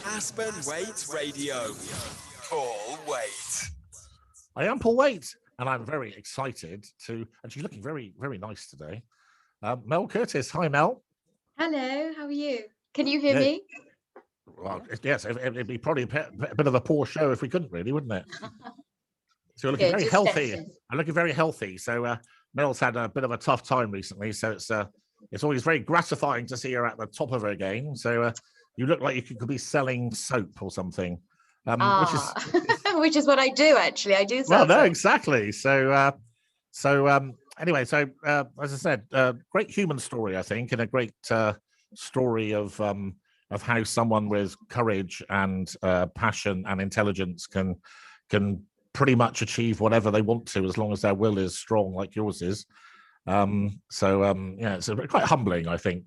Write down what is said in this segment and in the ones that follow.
Aspen Waite Radio. Paul Waite. I am Paul Waite, and I'm very excited to, and she's looking very, very nice today. Mel Curtis. Hi, Mel. Hello, how are you? Can you hear me? Well, yes, it'd be probably a bit of a poor show if we couldn't, really, wouldn't it? So you're looking very healthy. I'm looking very healthy. So Mel's had a bit of a tough time recently, so it's always very gratifying to see her at the top of her game. So you look like you could be selling soap or something. Which is what I do, actually. I do. Well, no, exactly. So anyway, as I said, great human story, I think, and a great story of how someone with courage and passion and intelligence can pretty much achieve whatever they want to, as long as their will is strong, like yours is. It's quite humbling, I think.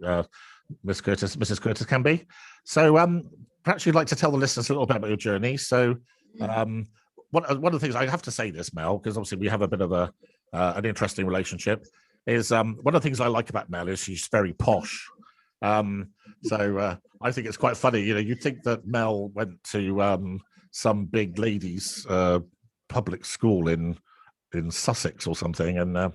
Mrs. Curtis can be. So perhaps you'd like to tell the listeners a little bit about your journey. So one of the things I have to say this, Mel, because obviously we have a bit of an interesting relationship, is one of the things I like about Mel is she's very posh. I think it's quite funny. You know, you'd think that Mel went to some big ladies' public school in Sussex or something, and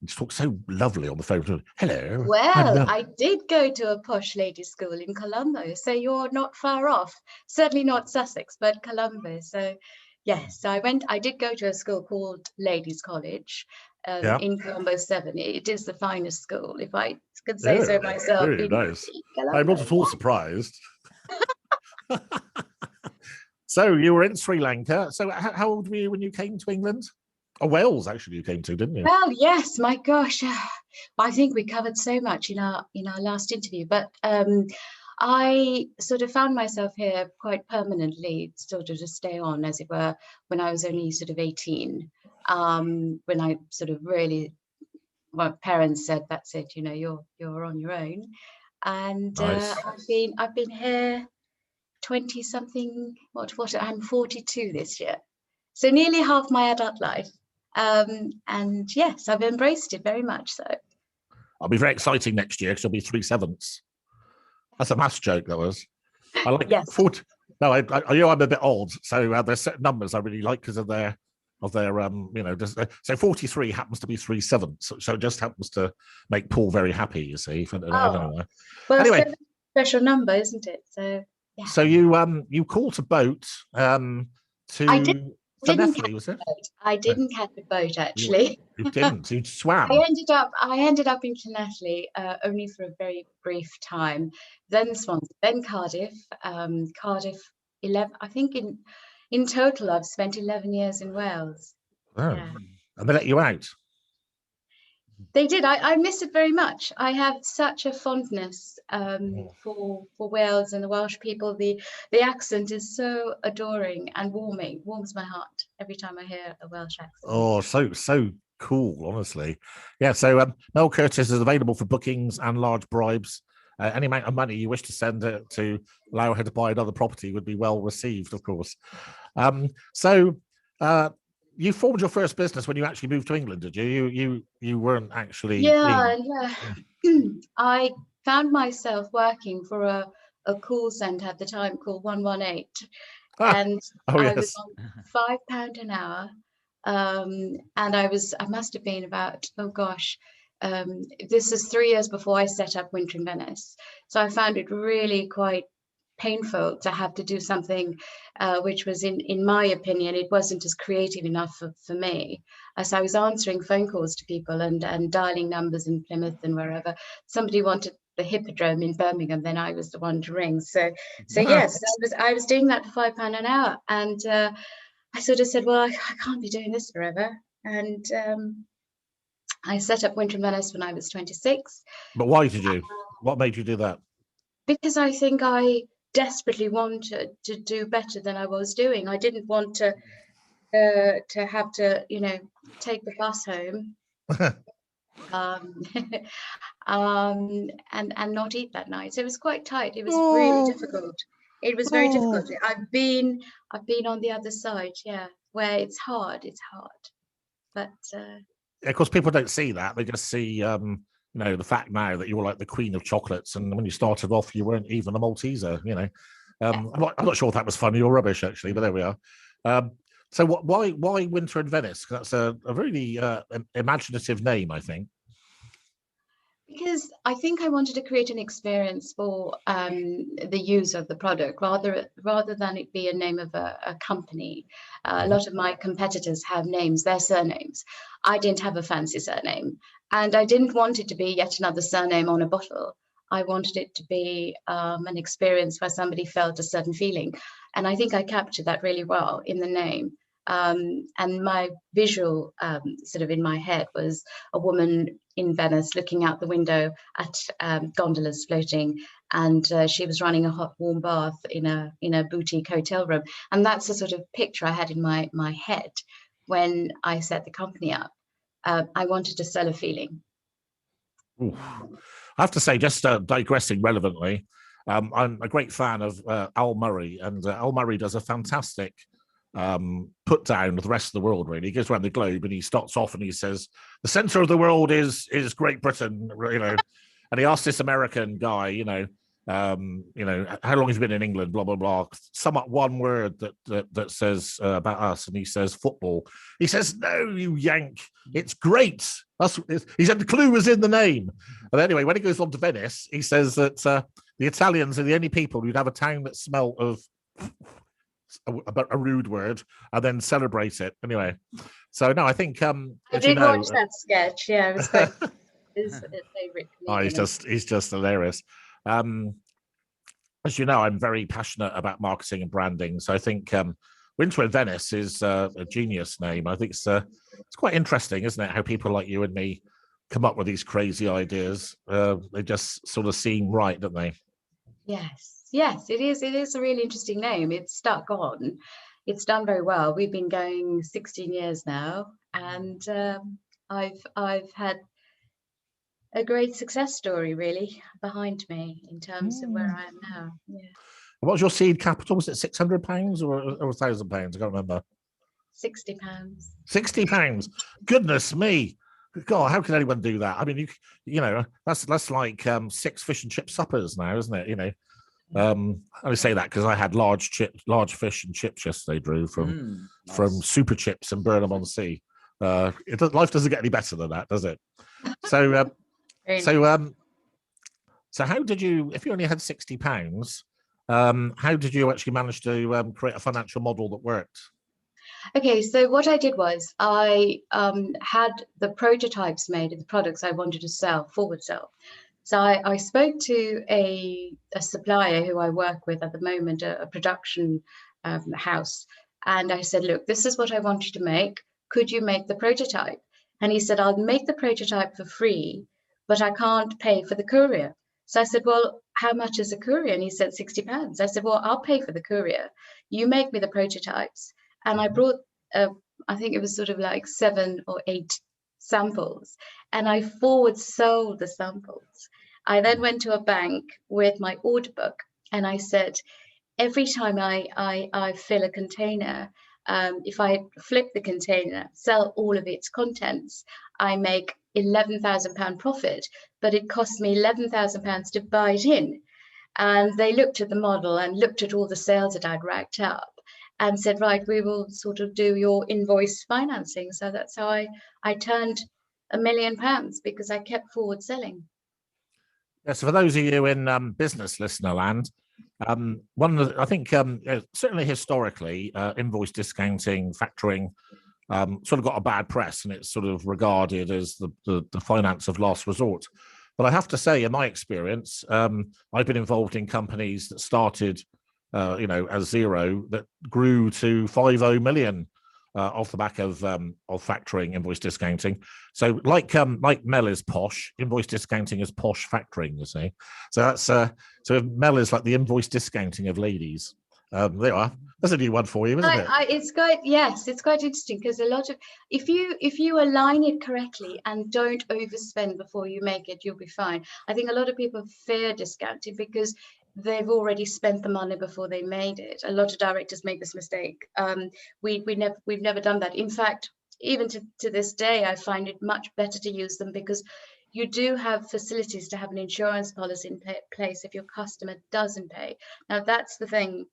she talked so lovely on the phone. Hello. Well, I did go to a posh ladies' school in Colombo, so you're not far off. Certainly not Sussex, but Colombo. So, yes, I did go to a school called Ladies' College in Colombo 7. It is the finest school, if I could say so myself. Very nice. I'm not at all surprised. So you were in Sri Lanka. So how old were you when you came to England? Oh, Wales, actually, you came to, didn't you? Well, yes, my gosh. I think we covered so much in our last interview, but I sort of found myself here quite permanently, sort of to stay on, as it were, when I was only sort of 18. When I sort of really, my parents said, "That's it, you know, you're on your own," and nice. I've been here 20 something. What? I'm 42 this year, so nearly half my adult life. And yes, I've embraced it very much so. I'll be very exciting next year because it'll be 3/7. That's a maths joke, that was. I like 40. No, I know I'm a bit old, so there's certain numbers I really like because of their so 43 happens to be 3/7, so it just happens to make Paul very happy, you see. Well, anyway, it's a special number, isn't it? So yeah. So you caught a boat to Llanelli, was it? I didn't catch a boat, actually. You didn't. You swam. I ended up in Llanelli only for a very brief time. Then Swansea, then Cardiff. Cardiff 11. I think in total I've spent 11 years in Wales. Oh. Yeah. And they let you out. They did. I miss it very much. I have such a fondness for Wales and the Welsh people. The accent is so adoring and warming. Warms my heart every time I hear a Welsh accent. Oh, so cool, honestly. Yeah. So Mel Curtis is available for bookings and large bribes. Any amount of money you wish to send to allow her to buy another property would be well received, of course. You formed your first business when you actually moved to England, did you? You weren't actually. Yeah. I found myself working for a call centre at the time called 118, and I was on £5 an hour, and I must have been about this is 3 years before I set up Winter in Venice, so I found it really quite painful to have to do something which was, in my opinion, it wasn't as creative enough for me. As I was answering phone calls to people and dialing numbers in Plymouth and wherever. Somebody wanted the Hippodrome in Birmingham, then I was the one to ring. So yes, I was doing that for £5 an hour, and I sort of said, well, I can't be doing this forever, and I set up Winter in Venice when I was 26. But why did you? What made you do that? Because I think I desperately wanted to do better than I was doing. I didn't want to have to, take the bus home and not eat that night. So it was quite tight. It was really difficult. It was very difficult. I've been on the other side, where it's hard. But of course, people don't see that. They just see the fact now that you're like the queen of chocolates, and when you started off, you weren't even a Malteser, I'm not sure if that was funny or rubbish, actually, but there we are. So why Winter in Venice? That's a really imaginative name, I think. Because I think I wanted to create an experience for the use of the product rather than it be a name of a company. A lot of my competitors have names, their surnames. I didn't have a fancy surname, and I didn't want it to be yet another surname on a bottle. I wanted it to be an experience where somebody felt a certain feeling. And I think I captured that really well in the name. And my visual sort of in my head was a woman in Venice looking out the window at gondolas floating, and she was running a hot warm bath in a boutique hotel room. And that's the sort of picture I had in my head when I set the company up. I wanted to sell a feeling. Ooh. I have to say, just digressing relevantly, I'm a great fan of Al Murray, and Al Murray does a fantastic put down with the rest of the world. Really, he goes around the globe and he starts off and he says, "The center of the world is Great Britain," and he asked this American guy, how long have you been in England? Blah blah blah. Sum up one word that says about us, and he says football. He says, "No, you yank, it's great." He said the clue was in the name. But anyway, when he goes on to Venice, he says that the Italians are the only people who'd have a town that smelt of a rude word and then celebrate it. Anyway, so no, I think I did watch that sketch. Yeah, it was quite his favorite comedian. He's just hilarious. As you know, I'm very passionate about marketing and branding, so I think Winter in Venice is a genius name. I think it's quite interesting, isn't it? How people like you and me come up with these crazy ideas. They just sort of seem right, don't they? Yes, it is. It is a really interesting name. It's stuck on. It's done very well. We've been going 16 years now, and I've had a great success story really behind me in terms of where I am now. Yeah. What was your seed capital? Was it £600 or £1,000? I can't remember. £60. £60. Goodness me! God, how can anyone do that? I mean, that's like 6 fish and chip suppers now, isn't it? I only say that because I had large fish and chips yesterday, Drew, from Super Chips in Burnham on Sea. Life doesn't get any better than that, does it? So, so how did you? If you only had £60, how did you actually manage to create a financial model that worked? Okay, so what I did was I had the prototypes made of the products I wanted to forward sell. So I spoke to a supplier who I work with at the moment, a production house, and I said, look, this is what I want you to make. Could you make the prototype? And he said, I'll make the prototype for free, but I can't pay for the courier. So I said, well, how much is a courier? And he said, £60. I said, well, I'll pay for the courier. You make me the prototypes. And I brought, I think it was sort of like 7 or 8 samples, and I forward sold the samples. I then went to a bank with my order book, and I said, every time I fill a container, if I flip the container, sell all of its contents, I make £11,000 profit, but it costs me £11,000 to buy it in. And they looked at the model and looked at all the sales that I'd racked up and said, right, we will sort of do your invoice financing. So that's how I turned £1 million because I kept forward selling. Yeah, so for those of you in business listener land, I think certainly historically, invoice discounting, factoring, sort of got a bad press, and it's sort of regarded as the finance of last resort. But I have to say, in my experience, I've been involved in companies that started, as zero, that grew to 50 million off the back of factoring, invoice discounting. So like Mel is posh, invoice discounting is posh factoring, you see. So that's so Mel is like the invoice discounting of ladies. There you are. That's a new one for you, isn't it? It's quite interesting because a lot of if you align it correctly and don't overspend before you make it, you'll be fine. I think a lot of people fear discounting because they've already spent the money before they made it. A lot of directors make this mistake. We've never done that. In fact, even to this day, I find it much better to use them because you do have facilities to have an insurance policy in place if your customer doesn't pay. Now, that's the thing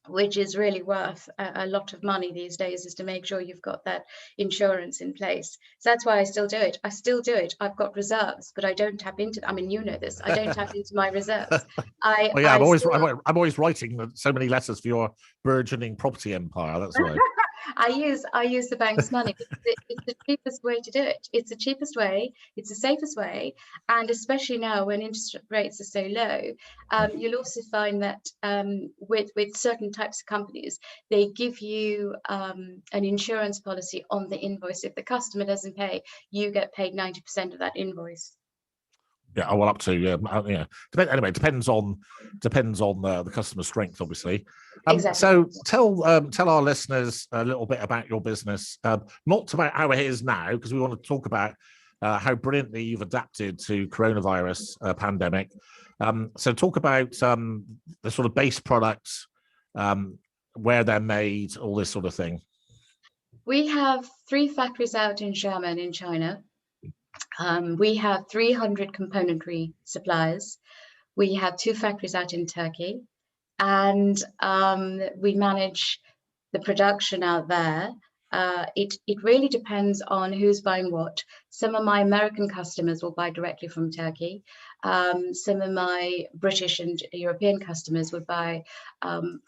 which is really worth a lot of money these days, is to make sure you've got that insurance in place. So that's why I still do it. I've got reserves, but I don't tap into them. I mean, you know this. I don't tap into my reserves. Well, yeah, I'm always writing so many letters for your burgeoning property empire. That's why. I use the bank's money because it's the cheapest way to do it. It's the cheapest way. It's the safest way, and especially now when interest rates are so low, you'll also find that with certain types of companies, they give you an insurance policy on the invoice. If the customer doesn't pay, you get paid 90% of that invoice. Yeah, well, up to yeah. Anyway, depends on the customer strength, obviously. Exactly. So tell our listeners a little bit about your business, not about how it is now, because we want to talk about how brilliantly you've adapted to coronavirus pandemic. So talk about the sort of base products, where they're made, all this sort of thing. We have 3 factories out in Xiamen in China. We have 300 componentry suppliers. We have 2 factories out in Turkey, and we manage the production out there. It really depends on who's buying what. Some of my American customers will buy directly from Turkey. Some of my British and European customers would buy from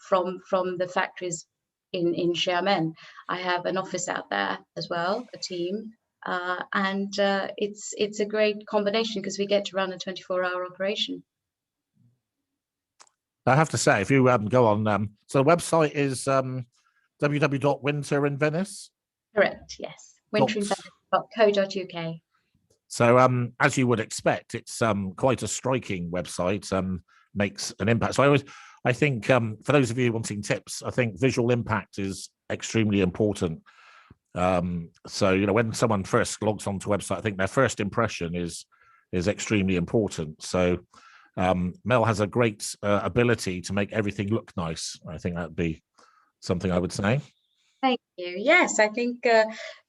the factories in Xiamen. I have an office out there as well, a team. And it's a great combination because we get to run a 24-hour operation. I have to say, if you go on, so the website is www.winterinvenice. Correct. Yes, winterinvenice.co.uk. So, as you would expect, it's quite a striking website. Makes an impact. So I think for those of you wanting tips, I think visual impact is extremely important. So when someone first logs onto a website, I think their first impression is extremely important. So Mel has a great ability to make everything look nice. I think that'd be something I would say. Thank you. Yes, I think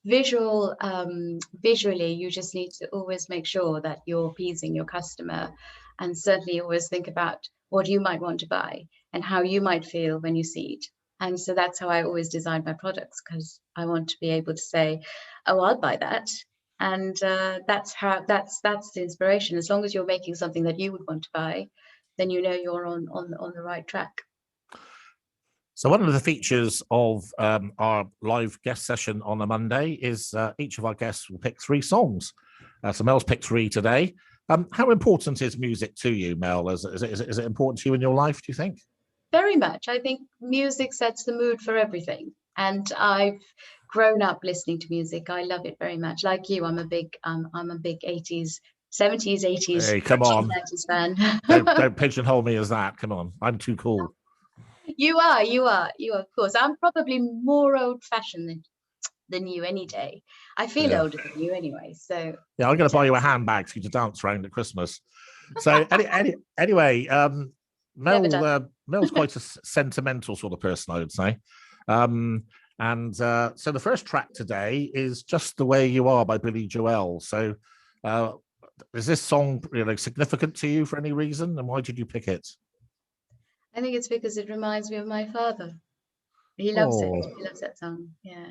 visually, you just need to always make sure that you're appeasing your customer, and certainly always think about what you might want to buy and how you might feel when you see it. And so that's how I always design my products, because I want to be able to say, oh, I'll buy that. And that's the inspiration. As long as you're making something that you would want to buy, then you're on the right track. So one of the features of our live guest session on a Monday is each of our guests will pick 3 songs. So Mel's picked 3 today. How important is music to you, Mel? Is it important to you in your life, do you think? Very much. I think music sets the mood for everything. And I've grown up listening to music. I love it very much. Like you, I'm a big 80s, 70s, 80s. Hey, come on. 90s fan. don't pigeonhole me as that. Come on. I'm too cool. You are, of course. I'm probably more old-fashioned than you any day. I feel older than you anyway. So yeah, I'm going to buy you a handbag for you to dance around at Christmas. So anyway, Mel's quite a sentimental sort of person, I would say. So the first track today is "Just the Way You Are" by Billy Joel. So is this song significant to you for any reason, and why did you pick it? I think it's because it reminds me of my father. He loves it. He loves that song. Yeah.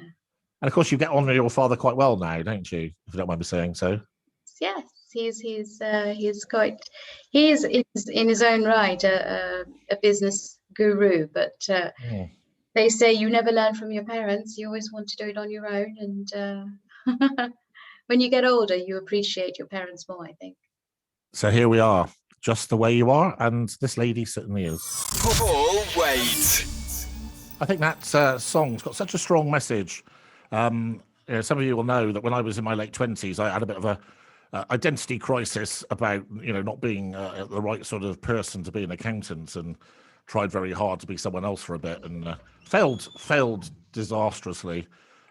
And of course, you get on with your father quite well now, don't you? If you don't mind me saying so. Yes, he's in his own right a business guru, but they say you never learn from your parents. You always want to do it on your own, and when you get older, you appreciate your parents more, I think. So here we are. Just the Way You Are, and this lady certainly is. Paul Waite. I think that song's got such a strong message. Some of you will know that when I was in my late 20s, I had a bit of a identity crisis about not being the right sort of person to be an accountant, and tried very hard to be someone else for a bit, and failed disastrously.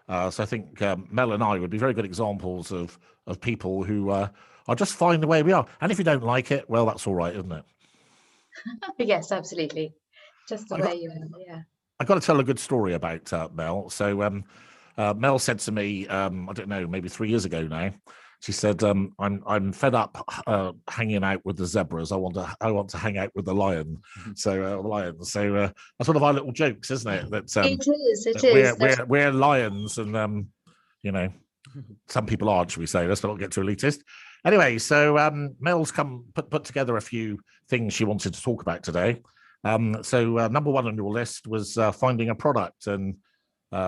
So I think Mel and I would be very good examples of people who are just fine the way we are. And if you don't like it, well, that's all right, isn't it? Yes, absolutely. Just the way you are, yeah. I got to tell a good story about Mel. So Mel said to me, I don't know, maybe 3 years ago now, She said, "I'm fed up hanging out with the zebras. I want to hang out with the lion." So lions. So that's one of our little jokes, isn't it? That It is. It that is. we're lions, and you know, some people aren't. Should we say? Let's not get too elitist. Anyway, so Mel's put together a few things she wanted to talk about today. So number one on your list was finding a product and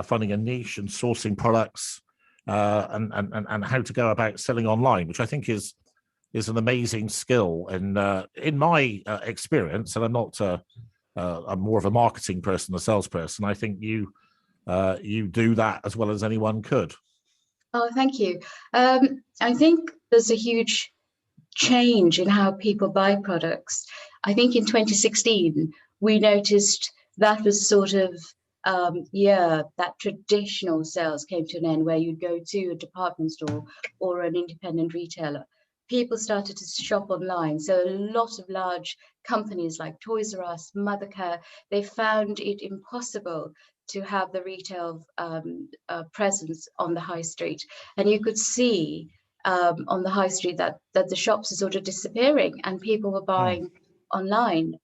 finding a niche and sourcing products. And how to go about selling online, which I think is an amazing skill. And in my experience, and I'm more of a marketing person, a salesperson, I think you do that as well as anyone could. Oh, thank you. I think there's a huge change in how people buy products. I think in 2016, we noticed that was sort of that traditional sales came to an end where you'd go to a department store or an independent retailer. People started to shop online. So a lot of large companies like Toys R Us, Mothercare, they found it impossible to have the retail presence on the high street. And you could see on the high street that the shops are sort of disappearing and people were buying online.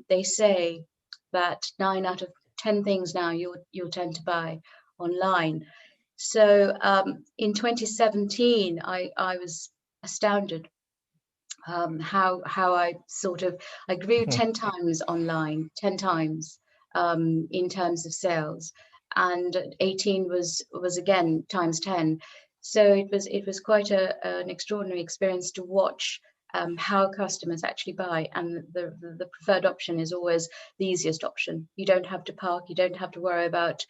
They say that 9 out of 10 things now you'll tend to buy online. So in 2017, I was astounded how I grew 10 times online, 10 times in terms of sales, and 18 was again times 10. So it was quite an extraordinary experience to watch how customers actually buy, and the preferred option is always the easiest option. You don't have to park, you don't have to worry about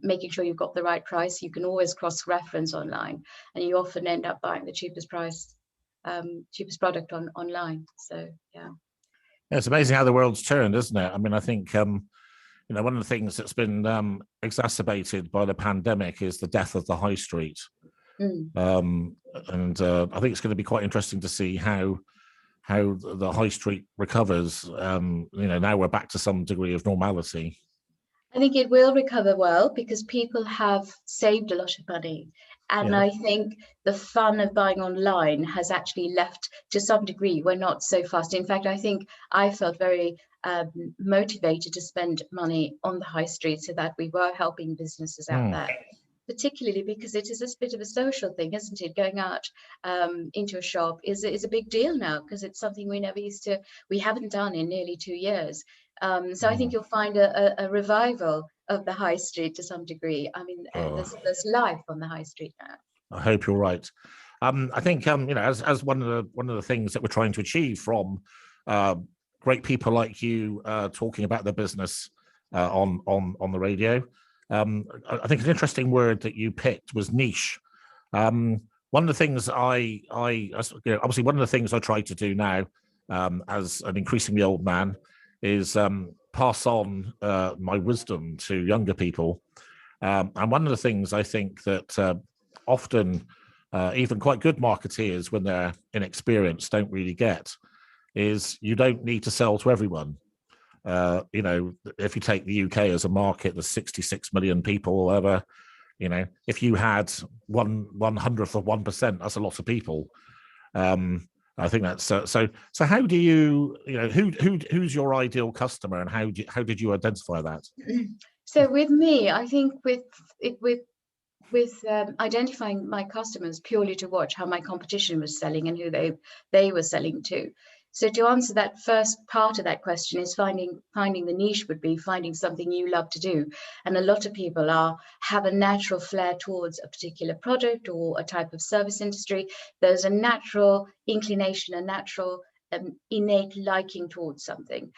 making sure you've got the right price. You can always cross-reference online, and you often end up buying the cheapest product online. So yeah, it's amazing how the world's turned, isn't it? I mean, I think one of the things that's been exacerbated by the pandemic is the death of the high street. And I think it's going to be quite interesting to see how the high street recovers. Now we're back to some degree of normality. I think it will recover well because people have saved a lot of money. And I think the fun of buying online has actually left to some degree. We're not so fast. In fact, I think I felt very motivated to spend money on the high street so that we were helping businesses out there. Particularly because it is a bit of a social thing, isn't it? Going out into a shop is a big deal now because it's something we haven't done in nearly 2 years. So I think you'll find a revival of the high street to some degree. I mean, there's life on the high street now. I hope you're right. I think as one of the things that we're trying to achieve from great people like you talking about the business on the radio. I think an interesting word that you picked was niche. One of the things obviously one of the things I try to do now as an increasingly old man is pass on my wisdom to younger people. And one of the things I think that often even quite good marketeers, when they're inexperienced, don't really get is you don't need to sell to everyone. If you take the UK as a market, there's 66 million people or whatever. If you had 1/100th of 1%, that's a lot of people. I think that's so. How do you, who's your ideal customer, and how did you identify that? So with me, I think with identifying my customers purely to watch how my competition was selling and who they were selling to. So to answer that first part of that question is finding the niche would be finding something you love to do. And a lot of people have a natural flair towards a particular product or a type of service industry. There's a natural inclination, a natural innate liking towards something.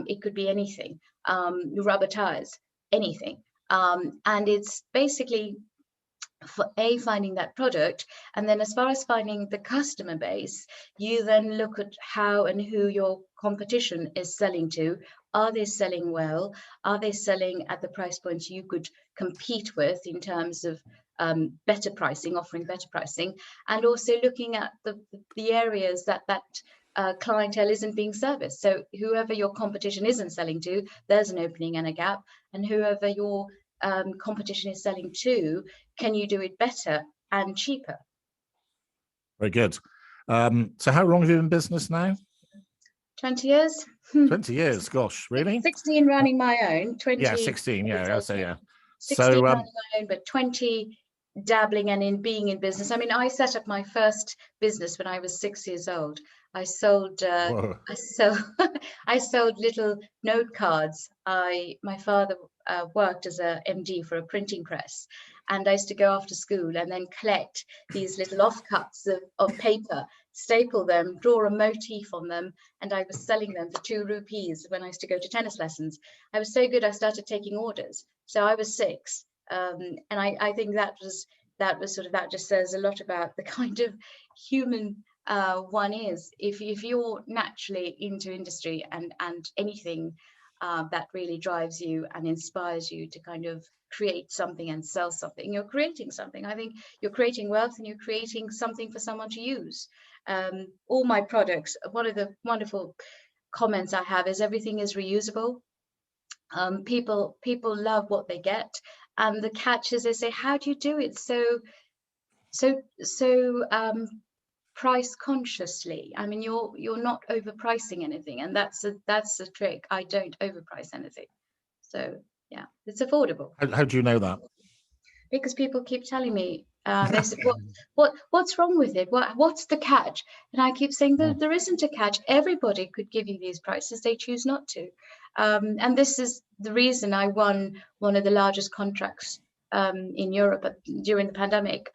It could be anything, rubber tires, anything. And it's basically finding that product, and then as far as finding the customer base, you then look at how and who your competition is selling to. Are they selling well? Are they selling at the price points you could compete with in terms of better pricing, offering better pricing, and also looking at the areas that clientele isn't being serviced. So whoever your competition isn't selling to, there's an opening and a gap, and whoever your competition is selling to, can you do it better and cheaper. Very good. So how long have you been in business now? 20 years. 20 years. Gosh, really? 16 running my own. 20. Yeah, 16. Yeah, I say yeah. 16 So running my own, but 20 dabbling and in being in business. I mean, I set up my first business when I was 6 years old. I sold I sold little note cards. My father worked as a MD for a printing press, and I used to go after school and then collect these little offcuts of paper, staple them, draw a motif on them, and I was selling them for 2 rupees when I used to go to tennis lessons. I was so good I started taking orders. So I was 6. And I think that just says a lot about the kind of human one is. If you're naturally into industry and anything that really drives you and inspires you to kind of create something and sell something, you're creating something. I think you're creating wealth and you're creating something for someone to use. All my products, one of the wonderful comments I have is everything is reusable. People love what they get, and the catch is they say, how do you do it so price consciously? I mean, you're not overpricing anything, and that's the trick. I don't overprice anything. So yeah, it's affordable. how do you know that? Because people keep telling me, they said, what's wrong with it? What's the catch? And I keep saying that there isn't a catch. Everybody could give you these prices. They choose not to. And this is the reason I won one of the largest contracts in Europe during the pandemic.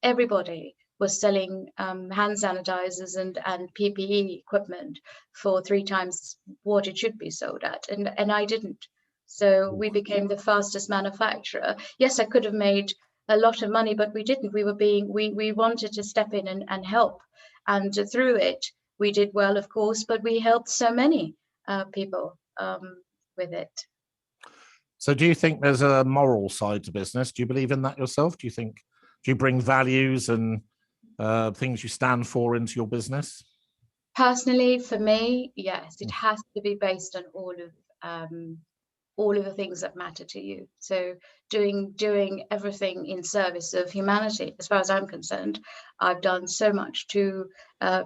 Everybody was selling hand sanitizers and PPE equipment for 3 times what it should be sold at. And I didn't. So we became the fastest manufacturer. Yes, I could have made a lot of money, but we didn't. We wanted to step in and help. And through it, we did well, of course, but we helped so many people with it. So do you think there's a moral side to business? Do you believe in that yourself? Do you bring values and things you stand for into your business? Personally, for me, yes, it has to be based on all of the things that matter to you. So doing everything in service of humanity, as far as I'm concerned. I've done so much to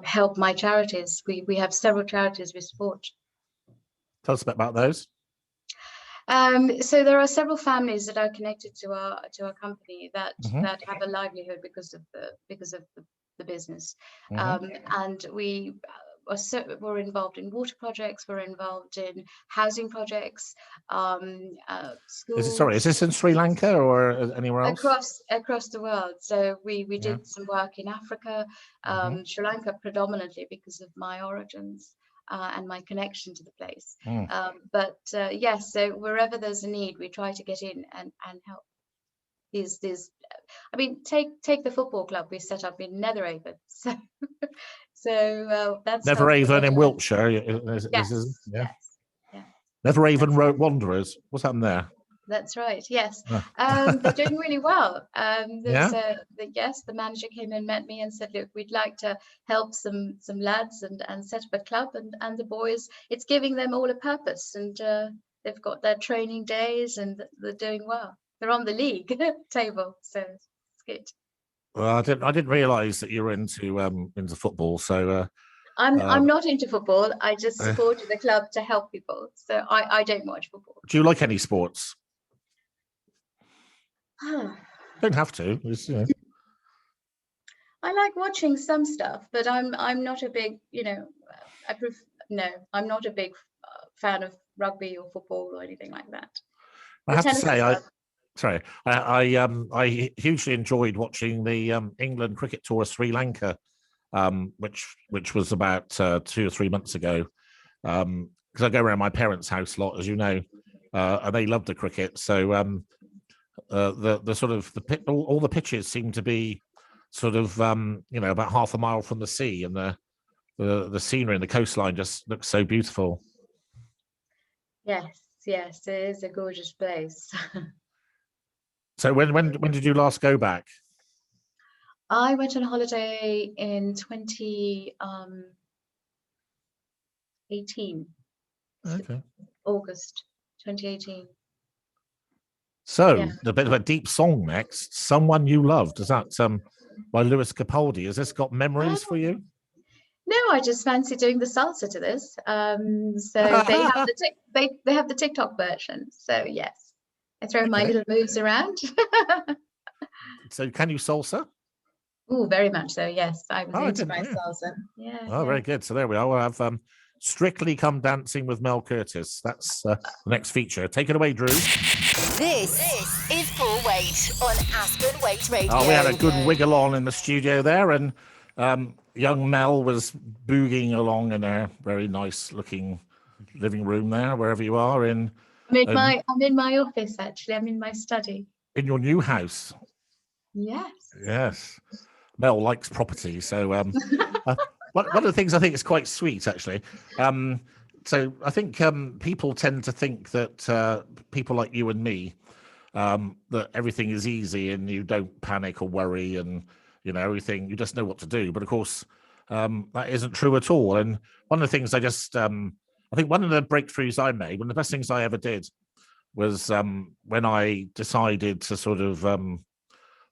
help my charities. We have several charities we support. Tell us a bit about those. So there are several families that are connected to our company that have a livelihood because of the business, and we're involved in water projects. We're involved in housing projects, schools. Is this in Sri Lanka or anywhere else? Across the world. So we did some work in Africa, Sri Lanka predominantly because of my origins. And my connection to the place. But yes, so wherever there's a need, we try to get in and help. These I mean, take the football club we set up in Netheravon. So that's Netheravon in Wiltshire. Yes. Netheravon Wanderers. What's happened there? That's right. Yes, they're doing really well. Yes, the manager came and met me and said, "Look, we'd like to help some lads and set up a club and the boys. It's giving them all a purpose, and they've got their training days and they're doing well. They're on the league table, so it's good." Well, I didn't realise that you were into football. So I'm not into football. I just supported the club to help people. So I don't watch football. Do you like any sports? Don't have to. I like watching some stuff, but I'm not a big, I'm not a big fan of rugby or football or anything like that. I have to say, I hugely enjoyed watching the England cricket tour of Sri Lanka, which was about 2 or 3 months ago. Because I go around my parents' house a lot, as you know, and they love the cricket. So the sort of all the pitches seem to be sort of about half a mile from the sea, and the scenery and the coastline just looks so beautiful. Yes, it is a gorgeous place. So when did you last go back? I went on holiday in 2018. Okay. August 2018. So Yeah. a bit of a deep song next. Someone You Loved. Is that by Lewis Capaldi? Has this got memories for you? No, I just fancy doing the salsa to this. So they have they have the TikTok version. So yes, I throw my little moves around. So can you salsa? Oh, very much so. Yes, I was Oh, I into didn't. my Yeah. salsa. Yeah. Oh, very good. So there we are. We'll have Strictly Come Dancing with Mel Curtis. That's the next feature. Take it away, Drew. This is Full Weight on Aspen Weight Radio. Oh, we had a good wiggle on in the studio there, and young Mel was boogieing along in a very nice looking living room there, wherever you are in. I'm in my office actually. I'm in my study. In your new house. Yes. Yes. Mel likes property, so one of the things I think is quite sweet, actually. So I think people tend to think that people like you and me, that everything is easy and you don't panic or worry, and everything, you just know what to do. But of course, that isn't true at all. And one of the things I think one of the breakthroughs I made, one of the best things I ever did, was when I decided to sort of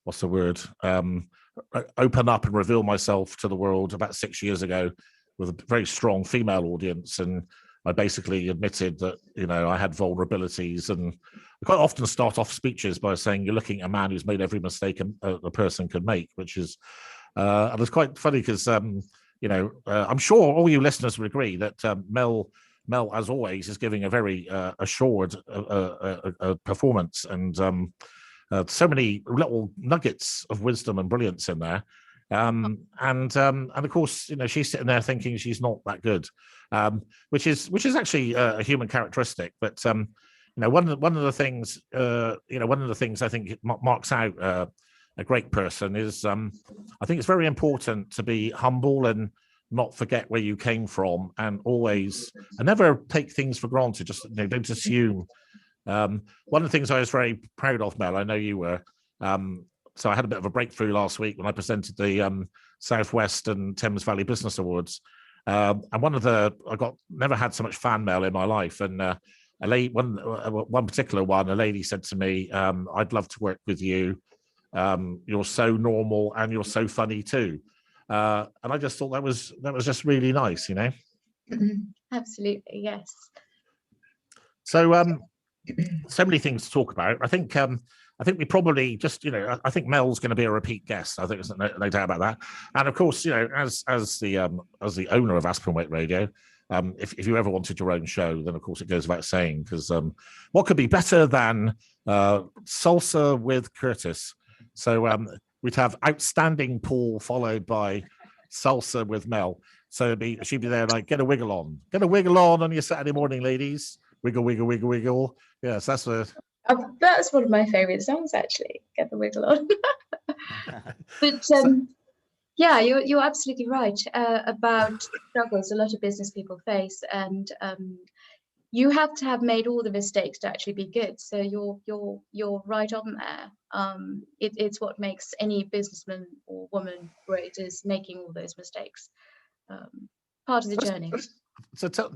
what's the word? Open up and reveal myself to the world about 6 years ago with a very strong female audience. And I basically admitted that, I had vulnerabilities. And I quite often start off speeches by saying, you're looking at a man who's made every mistake a person could make, which is, and it's quite funny because, I'm sure all you listeners would agree that Mel, as always, is giving a very assured performance, and so many little nuggets of wisdom and brilliance in there. And of course, she's sitting there thinking she's not that good, which is actually a human characteristic. But one of the things I think marks out a great person is I think it's very important to be humble and not forget where you came from, and never take things for granted. Just don't assume. One of the things I was very proud of, Mel, I know you were. So I had a bit of a breakthrough last week when I presented the Southwest and Thames Valley Business Awards. And never had so much fan mail in my life. And one particular one, a lady said to me, "I'd love to work with you. You're so normal and you're so funny too." And I just thought that was just really nice, Absolutely, yes. So so many things to talk about. I think we probably just, I think Mel's going to be a repeat guest. I think there's no doubt about that. And of course, as the owner of Aspen Weight Radio, if you ever wanted your own show, then of course it goes without saying, because what could be better than salsa with Curtis? So we'd have outstanding Paul followed by salsa with Mel. So she'd be there like, get a wiggle on your Saturday morning, ladies. Wiggle, wiggle, wiggle, wiggle. Yes, that's one of my favorite songs, actually. Get the wiggle on. But yeah, you're absolutely right about struggles a lot of business people face, and you have to have made all the mistakes to actually be good. So you're right on there. It's what makes any businessman or woman great, is making all those mistakes. Part of the journey. So so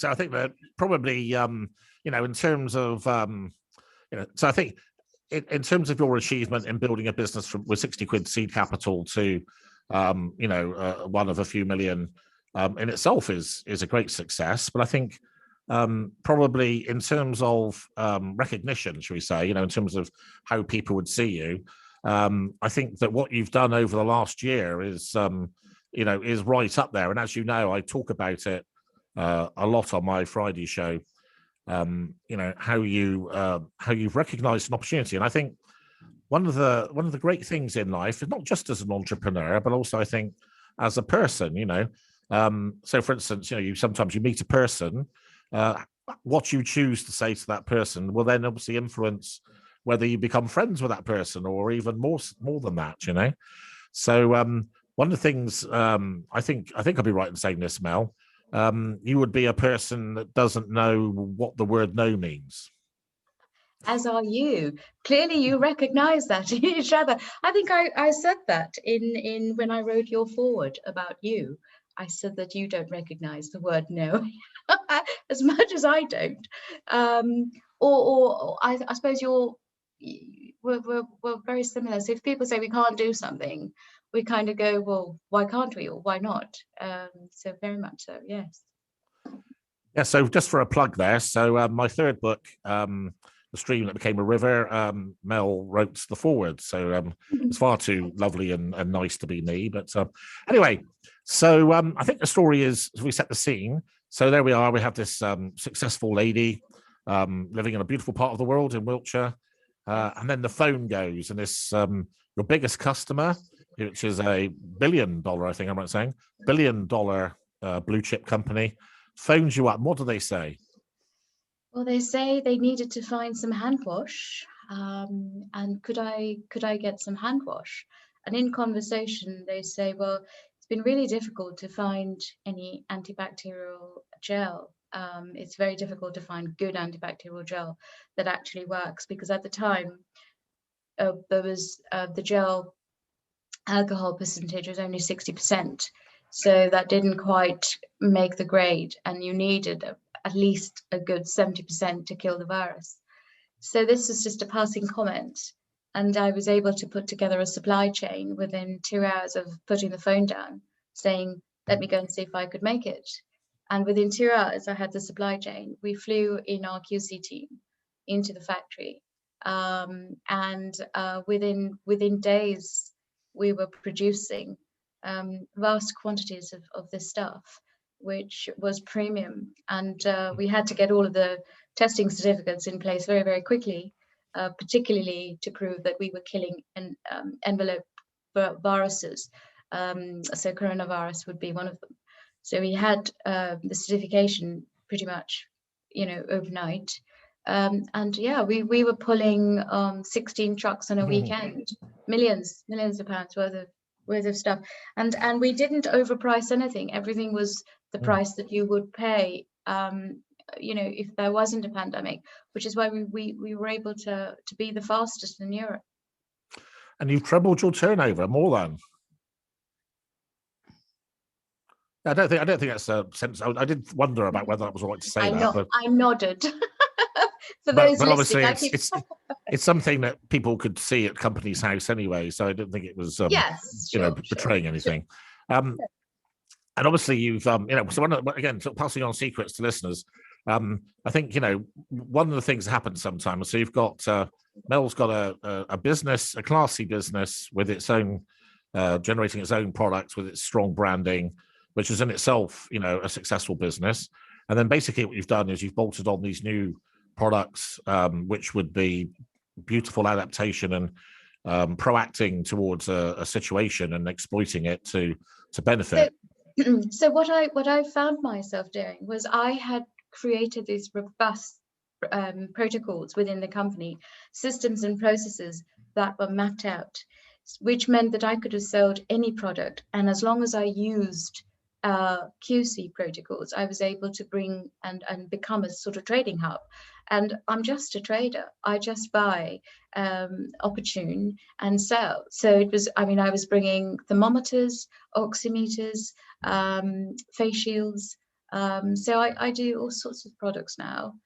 I think that probably in terms of so I think in terms of your achievement in building a business with 60 quid seed capital to one of a few million in itself is a great success. But I think probably in terms of recognition, should we say, in terms of how people would see you, I think that what you've done over the last year is is right up there. And as you know, I talk about it a lot on my Friday show. How you've recognized an opportunity. And I think one of the great things in life is not just as an entrepreneur, but also I think as a person, so for instance, sometimes you meet a person, what you choose to say to that person will then obviously influence whether you become friends with that person, or even more than that, So one of the things I think I'll be right in saying this, Mel. You would be a person that doesn't know what the word no means. As are you. Clearly you recognize that in each other. I think I said that in when I wrote your foreword about you. I said that you don't recognize the word no as much as I don't. Or I suppose we're very similar. So if people say we can't do something, we kind of go, well, why can't we, or why not? So very much so, yes. Yeah, so just for a plug there, so my third book, The Stream That Became a River, Mel wrote the foreword, so it's far too lovely and nice to be me. But anyway, so I think the story is, we set the scene. So there we are, we have this successful lady living in a beautiful part of the world in Wiltshire, and then the phone goes, and this your biggest customer, which is a $1 billion, I think I'm right saying, $1 billion blue chip company, phones you up. What do they say? Well, they say they needed to find some hand wash, and could I get some hand wash? And in conversation, they say, well, it's been really difficult to find any antibacterial gel. It's very difficult to find good antibacterial gel that actually works, because at the time, there was the gel alcohol percentage was only 60%. So that didn't quite make the grade, and you needed at least a good 70% to kill the virus. So this was just a passing comment. And I was able to put together a supply chain within 2 hours of putting the phone down, saying, let me go and see if I could make it. And within 2 hours, I had the supply chain. We flew in our QC team into the factory. And within days, we were producing vast quantities of this stuff, which was premium. And we had to get all of the testing certificates in place very, very quickly, particularly to prove that we were killing envelope viruses. So coronavirus would be one of them. So we had the certification pretty much, overnight. And yeah, we were pulling 16 trucks on a weekend, millions of pounds worth of stuff, and we didn't overprice anything. Everything was the price that you would pay, if there wasn't a pandemic, which is why we were able to be the fastest in Europe. And you've trebled your turnover, more than. I don't think that's a sense. I did wonder about whether that was right to say that. I nodded. But obviously, it's something that people could see at Company's House anyway. So I don't think it was, betraying anything. And obviously, you've, so again, sort of passing on secrets to listeners. I think one of the things that happens sometimes. So you've got Mel's got a business, a classy business with its own, generating its own products with its strong branding, which is in itself, a successful business. And then basically what you've done is you've bolted on these new products, which would be beautiful adaptation and proacting towards a situation and exploiting it to benefit. So what I found myself doing was I had created these robust protocols within the company, systems and processes that were mapped out, which meant that I could have sold any product, and as long as I used QC protocols, I was able to bring and become a sort of trading hub. And I'm just a trader. I just buy opportune and sell. So it was, I was bringing thermometers, oximeters, face shields. So I do all sorts of products now.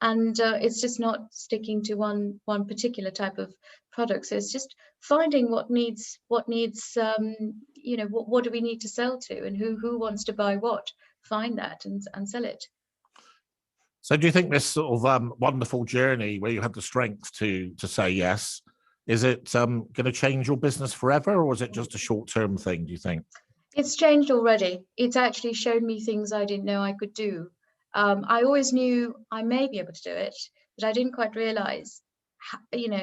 And it's just not sticking to one particular type of product. So it's just finding what needs what do we need to sell to, and who wants to buy what, find that and sell it. So do you think this sort of wonderful journey where you have the strength to say yes, is it going to change your business forever, or is it just a short-term thing, do you think? It's changed already. It's actually shown me things I didn't know I could do. I always knew I may be able to do it, but I didn't quite realize,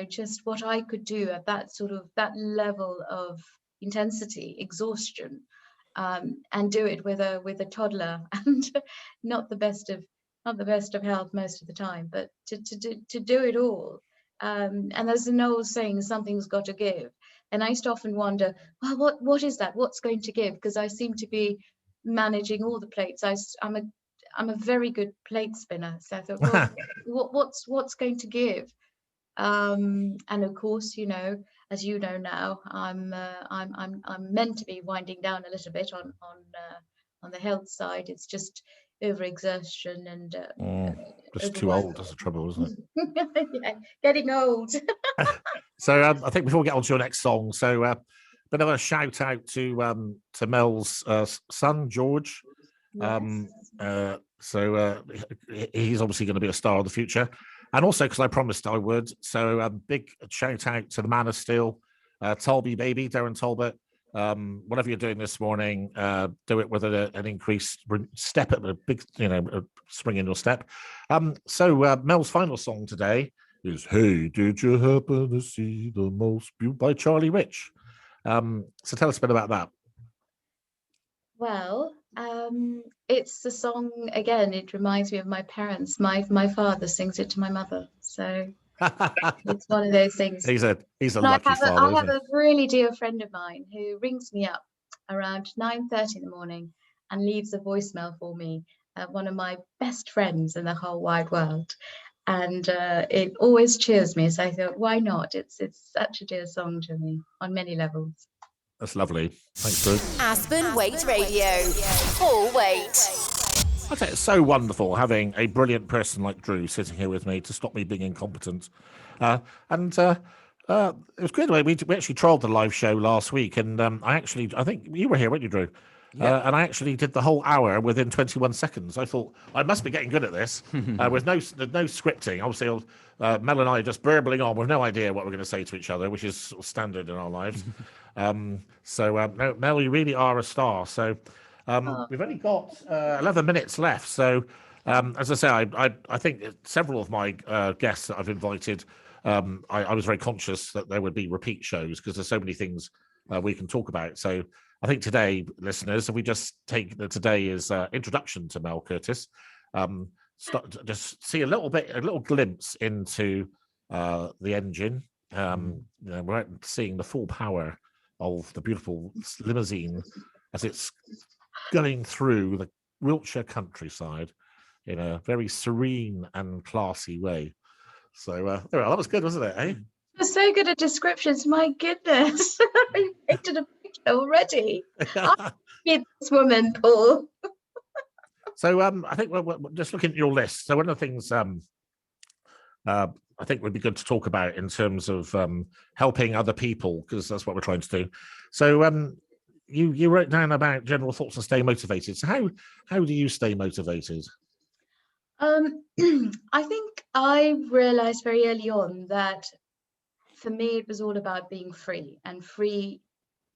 just what I could do at that level of intensity, exhaustion, and do it with a toddler and not the best of health most of the time, but to do it all. And there's an old saying, something's got to give. And I used to often wonder, well, what is that? What's going to give? Because I seem to be managing all the plates. I'm a very good plate spinner. So I thought, well, what's going to give? And of course, as you know now, I'm meant to be winding down a little bit on the health side. It's just overexertion and Just too overwork. old. That's the trouble, isn't Yeah, getting old. it? So I think before we get on to your next song, so bit of a shout out to Mel's son George. Yes. He's obviously going to be a star of the future, and also because I promised I would. So big shout out to the Man of Steel, Tolby baby, Darren Talbot. Whatever you're doing this morning, do it with an increased step, at a big, a spring in your step. Mel's final song today is "Hey, Did You Happen to See the Most Beautiful" by Charlie Rich. So tell us a bit about that. Well, it's the song again. It reminds me of my parents. My father sings it to my mother, so it's one of those things. He's a And lucky father. I have a really dear friend of mine who rings me up around 9:30 in the morning and leaves a voicemail for me. One of my best friends in the whole wide world, and it always cheers me. So I thought, why not? It's such a dear song to me on many levels. That's lovely. Thanks, Drew. Aspen Waite Radio. Full Waite. I think it's so wonderful having a brilliant person like Drew sitting here with me to stop me being incompetent. It was good. We actually trialled the live show last week, and I think you were here, weren't you, Drew? Yep. And I actually did the whole hour within 21 seconds. I thought I must be getting good at this. With no scripting. Obviously, Mel and I are just burbling on with no idea what we're going to say to each other, which is sort of standard in our lives. No, Mel, you really are a star. So we've only got 11 minutes left. So as I say, I think several of my guests that I've invited, I was very conscious that there would be repeat shows because there's so many things we can talk about. So I think today, listeners, if we just take today is introduction to Mel Curtis, just see a little glimpse into the engine. We're seeing the full power of the beautiful limousine as it's going through the Wiltshire countryside in a very serene and classy way. So that was good, wasn't it? Eh? You're so good at descriptions. My goodness, you painted a picture already. I need this woman, Paul. So I think we're just looking at your list. So one of the things I think would be good to talk about in terms of helping other people, because that's what we're trying to do. So you wrote down about general thoughts and stay motivated. So how do you stay motivated? I think I realized very early on that for me, it was all about being free, and free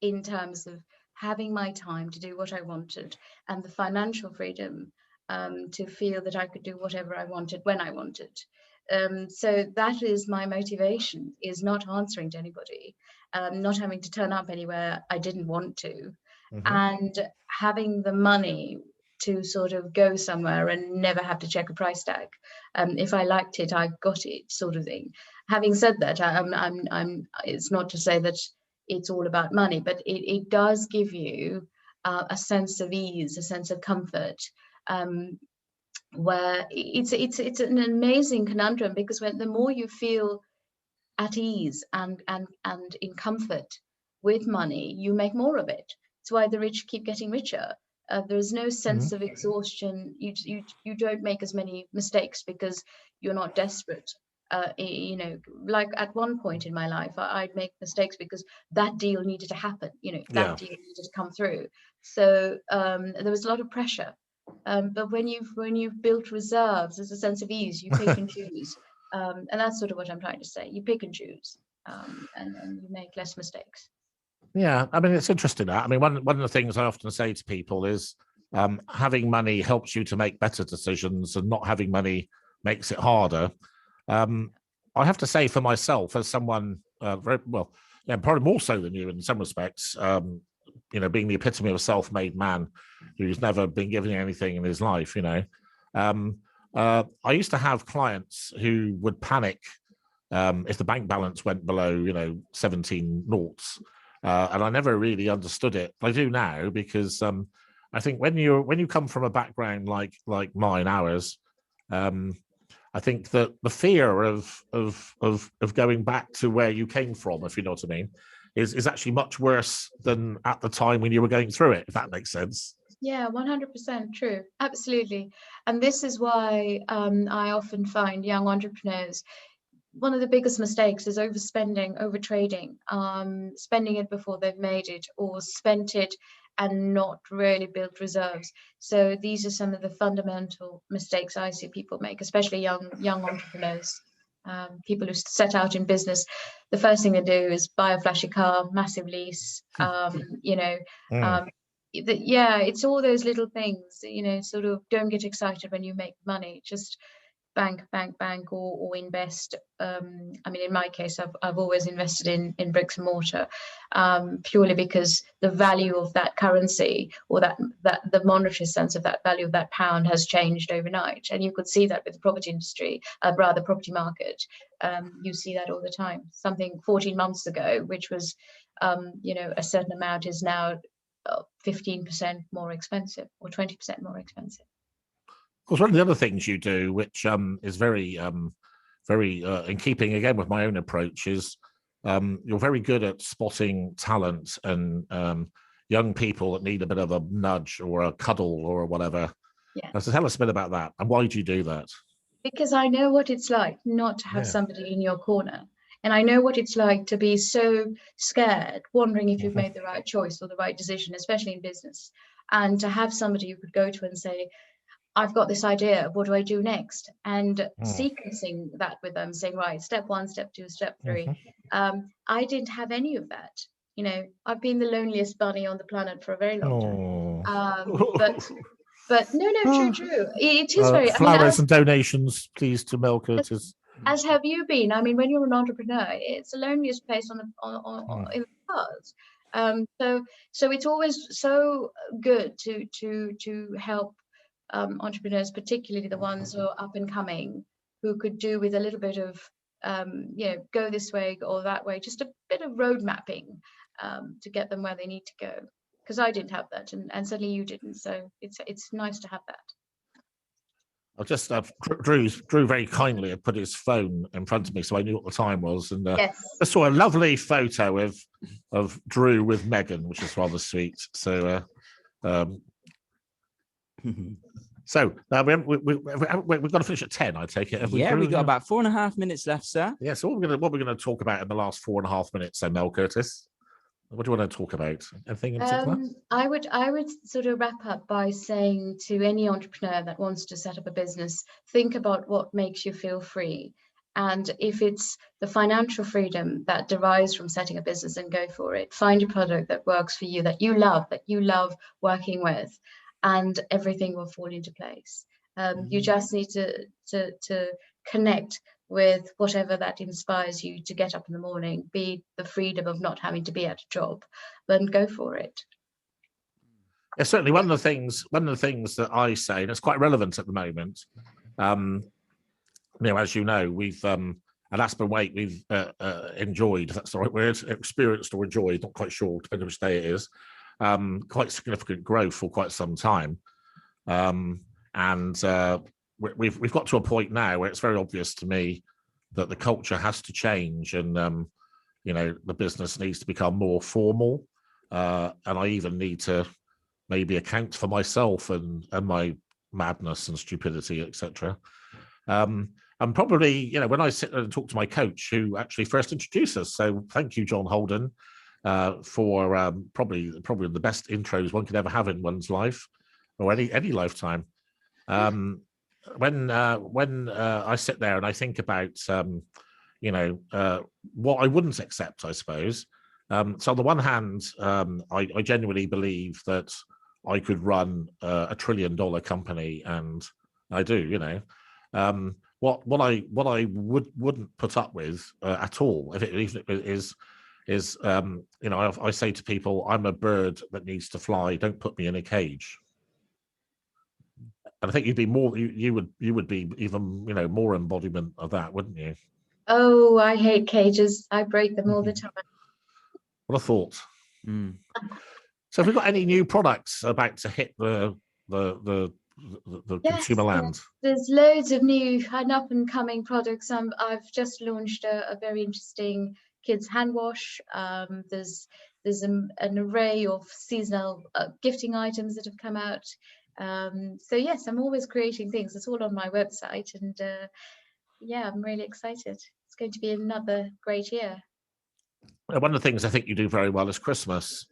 in terms of having my time to do what I wanted, and the financial freedom to feel that I could do whatever I wanted when I wanted. So that is my motivation, is not answering to anybody, not having to turn up anywhere I didn't want to, and having the money to sort of go somewhere and never have to check a price tag. If I liked it, I got it, sort of thing. Having said that, it's not to say that it's all about money, but it does give you a sense of ease, a sense of comfort, where it's an amazing conundrum, because the more you feel at ease and in comfort with money, you make more of it. It's why the rich keep getting richer. There's no sense of exhaustion. You don't make as many mistakes because you're not desperate. Like at one point in my life, I'd make mistakes because that deal needed to happen. That deal needed to come through. So there was a lot of pressure. But when you've built reserves, there's a sense of ease. You pick and choose, and that's sort of what I'm trying to say. You pick and choose, and you make less mistakes. Yeah, I mean, it's interesting. I mean, one of the things I often say to people is having money helps you to make better decisions, and not having money makes it harder. I have to say for myself, as someone very well, probably more so than you in some respects, being the epitome of a self-made man who's never been given anything in his life, I used to have clients who would panic if the bank balance went below, 17 noughts. And I never really understood it. I do now, because I think when you come from a background like mine, ours, I think that the fear of going back to where you came from, if you know what I mean, is actually much worse than at the time when you were going through it, if that makes sense. Yeah, 100% true. Absolutely. And this is why I often find young entrepreneurs, one of the biggest mistakes is overspending, overtrading, spending it before they've made it, or spent it and not really built reserves. So these are some of the fundamental mistakes I see people make, especially young entrepreneurs. People who set out in business, the first thing they do is buy a flashy car, massive lease, Mm. yeah, it's all those little things, sort of don't get excited when you make money, just bank, or invest. I mean, in my case, I've always invested in bricks and mortar, purely because the value of that currency, or that the monetary sense of that value of that pound has changed overnight. And you could see that with the property industry, rather property market. You see that all the time. Something 14 months ago, which was, a certain amount, is now 15% more expensive, or 20% more expensive. Of course, one of the other things you do, which is very, very in keeping again with my own approach, is you're very good at spotting talent and young people that need a bit of a nudge or a cuddle or whatever. Yeah. So tell us a bit about that, and why do you do that? Because I know what it's like not to have somebody in your corner. And I know what it's like to be so scared, wondering if you've made the right choice or the right decision, especially in business. And to have somebody you could go to and say, I've got this idea, what do I do next? And sequencing that with them, saying, right, step 1, step 2, step 3. I didn't have any of that. I've been the loneliest bunny on the planet for a very long time. But no, true. It is very, flowers and donations, please, to Mel Curtis. As have you been. I mean, when you're an entrepreneur, it's the loneliest place in the world. So it's always so good to help entrepreneurs, particularly the ones who are up and coming, who could do with a little bit of go this way or that way, just a bit of road mapping to get them where they need to go. Because I didn't have that, and certainly you didn't. So it's nice to have that. I just Drew very kindly had put his phone in front of me, so I knew what the time was, and yes. I saw a lovely photo of Drew with Megan, which is rather sweet. So, we've got to finish at 10. I take it. We've got about 4.5 minutes left, sir. Yeah. So what we're going to talk about in the last 4.5 minutes, then, Mel Curtis. What do you want to talk about? Anything in particular? I would sort of wrap up by saying to any entrepreneur that wants to set up a business, think about what makes you feel free. And if it's the financial freedom that derives from setting a business, then go for it. Find a product that works for you, that you love working with, and everything will fall into place. You just need to connect with whatever that inspires you to get up in the morning, be the freedom of not having to be at a job, but go for it. Yeah, certainly one of the things that I say, and it's quite relevant at the moment, as you know, we've at Aspen Waite, we've enjoyed, if that's the right word, experienced or enjoyed, not quite sure, depending on which day it is, quite significant growth for quite some time. We've got to a point now where it's very obvious to me that the culture has to change, and the business needs to become more formal, and I even need to maybe account for myself and my madness and stupidity, etc. And probably, when I sit and talk to my coach, who actually first introduced us, so thank you, John Holden, for probably the best intros one could ever have in one's life, or any lifetime. When I sit there and I think about what I wouldn't accept, I suppose. So on the one hand, I genuinely believe that I could run a $1 trillion company, and I do. What I wouldn't put up with at all, even if it is I say to people, I'm a bird that needs to fly. Don't put me in a cage. And I think you'd be more. You would be even more embodiment of that, wouldn't you? Oh, I hate cages. I break them all the time. What a thought. So, have we got any new products about to hit the consumer land? There's loads of new and up and coming products. I've just launched a very interesting kids hand wash. There's an array of seasonal gifting items that have come out. So yes, I'm always creating things. It's all on my website, and yeah, I'm really excited. It's going to be another great year. One of the things I think you do very well is Christmas.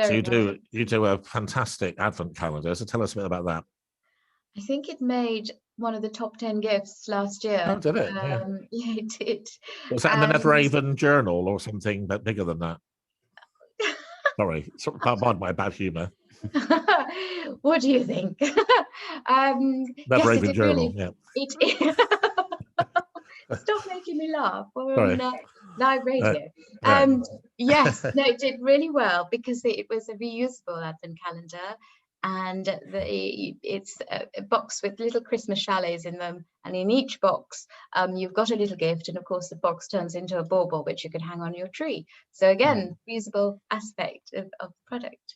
So you do a fantastic advent calendar. So tell us a bit about that. I think it made one of the top 10 gifts last year. Oh, did it? Yeah. Yeah, it did. Was that in the Never Raven Journal or something but bigger than that? Sorry, pardon my bad humour. What do you think? Never Raven Journal. Really, yeah. Stop making me laugh. We're Sorry. on live radio. Right. Yes, no, it did really well because it was a reusable advent calendar, and it's a box with little Christmas chalets in them, and in each box you've got a little gift, and of course the box turns into a bauble which you can hang on your tree. So again, reusable aspect of the product.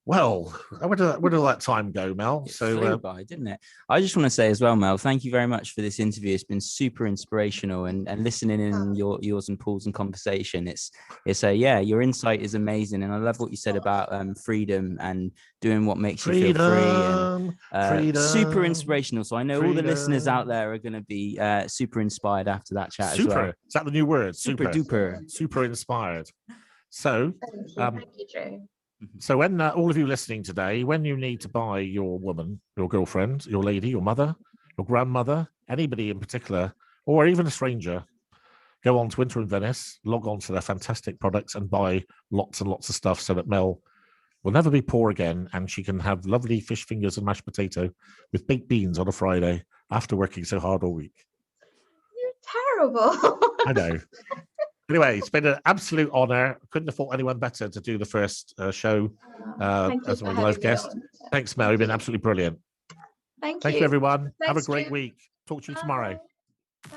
Well, where did all that time go, Mel? It flew by, didn't it? I just want to say as well, Mel, thank you very much for this interview. It's been super inspirational, and listening in yours and Paul's and conversation. Your insight is amazing, and I love what you said about freedom and doing what makes you feel free. And super inspirational. So I know all the listeners out there are going to be super inspired after that chat as well. Is that the new word? Super duper. Super inspired. So Thank you, Drew. So when all of you listening today, when you need to buy your woman, your girlfriend, your lady, your mother, your grandmother, anybody in particular, or even a stranger, go on to Winter in Venice, log on to their fantastic products and buy lots and lots of stuff so that Mel will never be poor again, and she can have lovely fish fingers and mashed potato with baked beans on a Friday after working so hard all week. You're terrible. I know. Anyway, it's been an absolute honour. Couldn't have thought anyone better to do the first show as my live guest. Thanks, Mel. You've been absolutely brilliant. Thank you. Thank you, everyone. Thanks, have a great Drew. week. Talk to you tomorrow. Bye.